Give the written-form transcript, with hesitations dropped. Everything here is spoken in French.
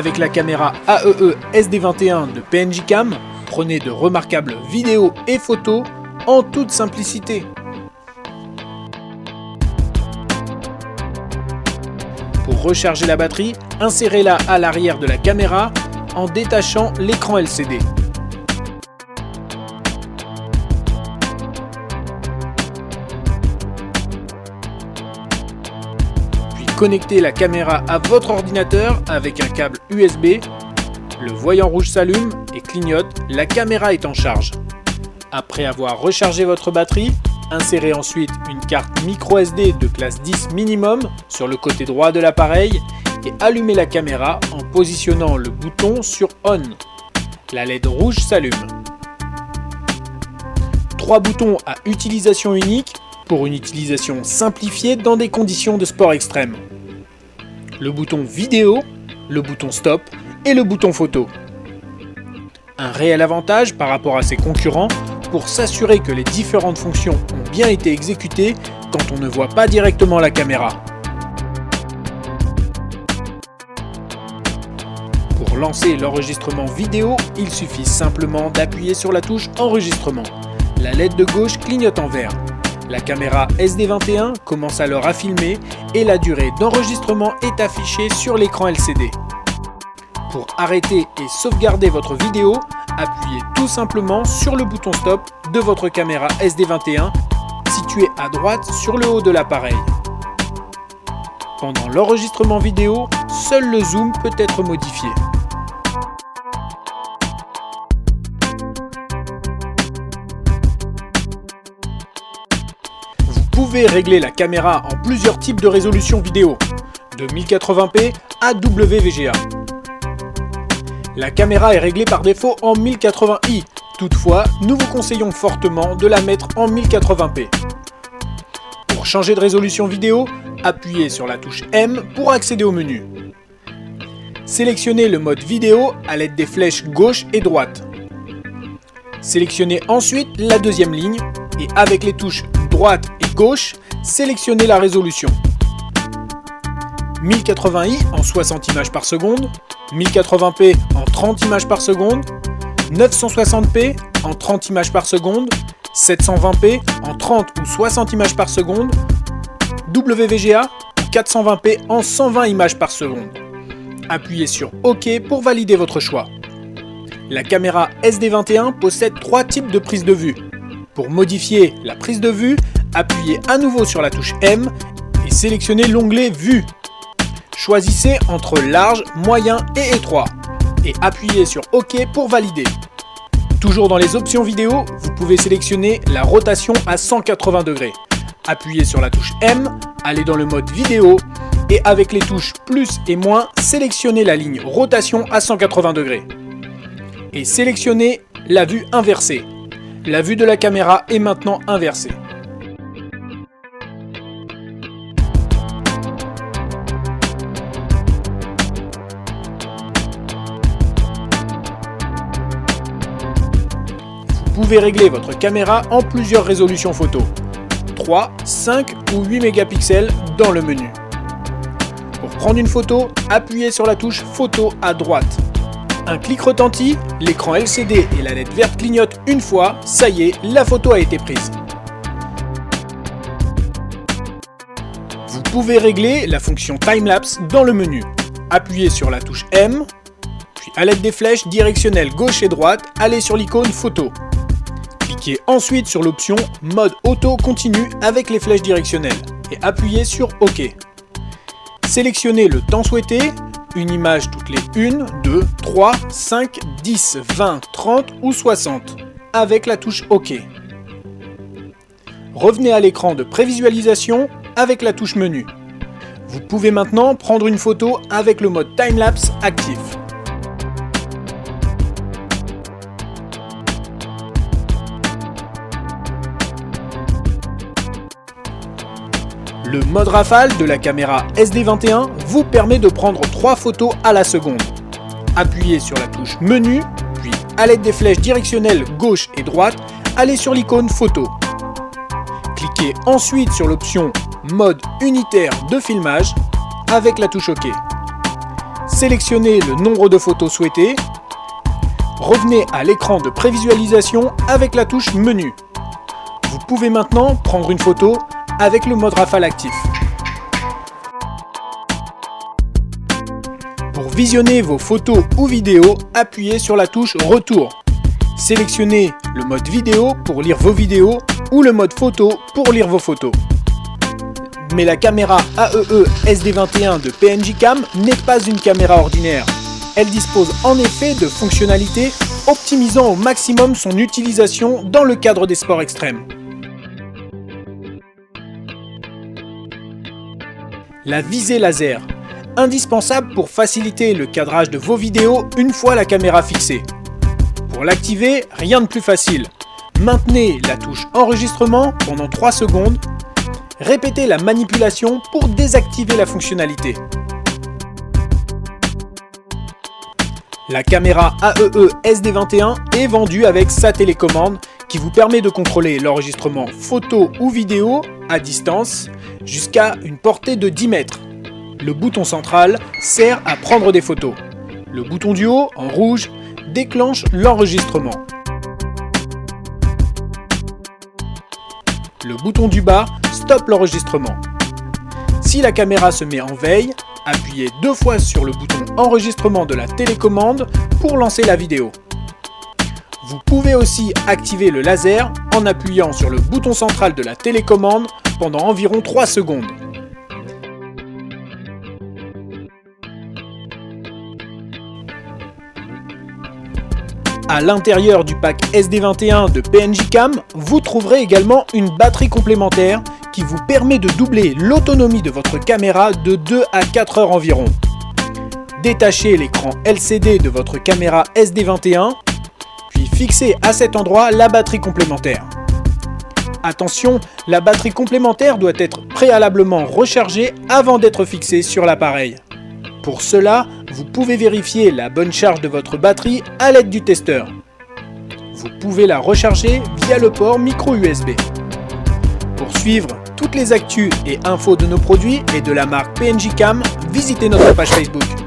Avec la caméra AEE SD21 de PNJ Cam, prenez de remarquables vidéos et photos en toute simplicité. Pour recharger la batterie, insérez-la à l'arrière de la caméra en détachant l'écran LCD. Puis connectez la caméra à votre ordinateur avec un câble USB. Le voyant rouge s'allume et clignote, la caméra est en charge. Après avoir rechargé votre batterie, insérez ensuite une carte micro SD de classe 10 minimum sur le côté droit de l'appareil et allumez la caméra en positionnant le bouton sur On. La LED rouge s'allume. 3 boutons à utilisation unique pour une utilisation simplifiée dans des conditions de sport extrême. Le bouton vidéo, le bouton stop et le bouton photo. Un réel avantage par rapport à ses concurrents pour s'assurer que les différentes fonctions ont bien été exécutées quand on ne voit pas directement la caméra. Pour lancer l'enregistrement vidéo, il suffit simplement d'appuyer sur la touche Enregistrement. La LED de gauche clignote en vert. La caméra SD21 commence alors à filmer et la durée d'enregistrement est affichée sur l'écran LCD. Pour arrêter et sauvegarder votre vidéo, appuyez tout simplement sur le bouton Stop de votre caméra SD21 situé à droite sur le haut de l'appareil. Pendant l'enregistrement vidéo, seul le zoom peut être modifié. Vous pouvez régler la caméra en plusieurs types de résolution vidéo, de 1080p à WVGA. La caméra est réglée par défaut en 1080i, toutefois, nous vous conseillons fortement de la mettre en 1080p. Pour changer de résolution vidéo, appuyez sur la touche M pour accéder au menu. Sélectionnez le mode vidéo à l'aide des flèches gauche et droite. Sélectionnez ensuite la deuxième ligne et avec les touches droite et gauche, sélectionnez la résolution. 1080i en 60 images par seconde, 1080p en 30 images par seconde, 960p en 30 images par seconde, 720p en 30 ou 60 images par seconde, WVGA ou 420p en 120 images par seconde. Appuyez sur OK pour valider votre choix. La caméra SD21 possède 3 types de prise de vue. Pour modifier la prise de vue, appuyez à nouveau sur la touche M et sélectionnez l'onglet Vue. Choisissez entre large, moyen et étroit et appuyez sur OK pour valider. Toujours dans les options vidéo, vous pouvez sélectionner la rotation à 180 degrés. Appuyez sur la touche M, allez dans le mode vidéo et avec les touches plus et moins, sélectionnez la ligne rotation à 180 degrés. Et sélectionnez la vue inversée. La vue de la caméra est maintenant inversée. Vous pouvez régler votre caméra en plusieurs résolutions photo, 3, 5 ou 8 mégapixels dans le menu. Pour prendre une photo, appuyez sur la touche Photo à droite. Un clic retentit, l'écran LCD et la LED verte clignotent une fois, ça y est, la photo a été prise. Vous pouvez régler la fonction Timelapse dans le menu. Appuyez sur la touche M, puis à l'aide des flèches directionnelles gauche et droite, allez sur l'icône Photo. Cliquez ensuite sur l'option Mode auto continu avec les flèches directionnelles et appuyez sur OK. Sélectionnez le temps souhaité, une image toutes les 1, 2, 3, 5, 10, 20, 30 ou 60 avec la touche OK. Revenez à l'écran de prévisualisation avec la touche Menu. Vous pouvez maintenant prendre une photo avec le mode Timelapse actif. Le mode rafale de la caméra SD21 vous permet de prendre 3 photos à la seconde. Appuyez sur la touche Menu, puis à l'aide des flèches directionnelles gauche et droite, allez sur l'icône Photo. Cliquez ensuite sur l'option Mode unitaire de filmage avec la touche OK. sélectionnez le nombre de photos souhaitées. Revenez à l'écran de prévisualisation avec la touche Menu. Vous pouvez maintenant prendre une photo avec le mode rafale actif. Pour visionner vos photos ou vidéos, appuyez sur la touche Retour. Sélectionnez le mode vidéo pour lire vos vidéos ou le mode photo pour lire vos photos. Mais la caméra AEE SD21 de PNJ Cam n'est pas une caméra ordinaire. Elle dispose en effet de fonctionnalités optimisant au maximum son utilisation dans le cadre des sports extrêmes. La visée laser, indispensable pour faciliter le cadrage de vos vidéos une fois la caméra fixée. Pour l'activer, rien de plus facile. Maintenez la touche enregistrement pendant 3 secondes. Répétez la manipulation pour désactiver la fonctionnalité. La caméra AEE SD21 est vendue avec sa télécommande qui vous permet de contrôler l'enregistrement photo ou vidéo à distance jusqu'à une portée de 10 mètres. Le bouton central sert à prendre des photos. Le bouton du haut, en rouge, déclenche l'enregistrement. Le bouton du bas stoppe l'enregistrement. Si la caméra se met en veille, appuyez 2 fois sur le bouton enregistrement de la télécommande pour lancer la vidéo. Vous pouvez aussi activer le laser en appuyant sur le bouton central de la télécommande pendant environ 3 secondes. À l'intérieur du pack SD21 de PNJ Cam, vous trouverez également une batterie complémentaire qui vous permet de doubler l'autonomie de votre caméra de 2 à 4 heures environ. Détachez l'écran LCD de votre caméra SD21, puis fixez à cet endroit la batterie complémentaire. Attention, la batterie complémentaire doit être préalablement rechargée avant d'être fixée sur l'appareil. Pour cela, vous pouvez vérifier la bonne charge de votre batterie à l'aide du testeur. Vous pouvez la recharger via le port micro USB. Pour suivre toutes les actus et infos de nos produits et de la marque PNJ Cam, visitez notre page Facebook.